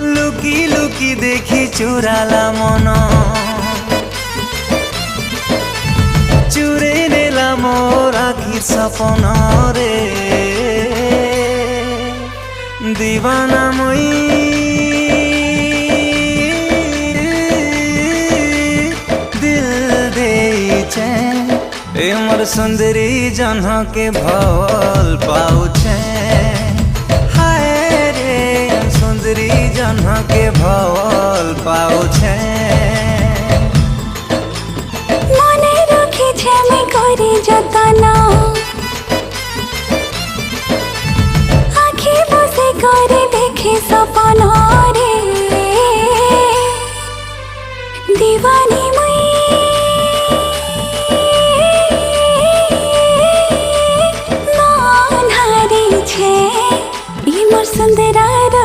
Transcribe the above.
লুকি লুকি দেখি চুরালা মন, চুরে নেলা মোর আখির সপন রে। দিবানা মই दिल देइछे ए मोर सुंदरी जन्ह के भल पाउछे। हाय रे सुंदरी जन्ह के भल पाउछे। मने रखिछे मैं करी जतन, आँखी बसे करे देखे सपन रे। दीवानी मुई मन हारी छे, ई मोर सुंदरा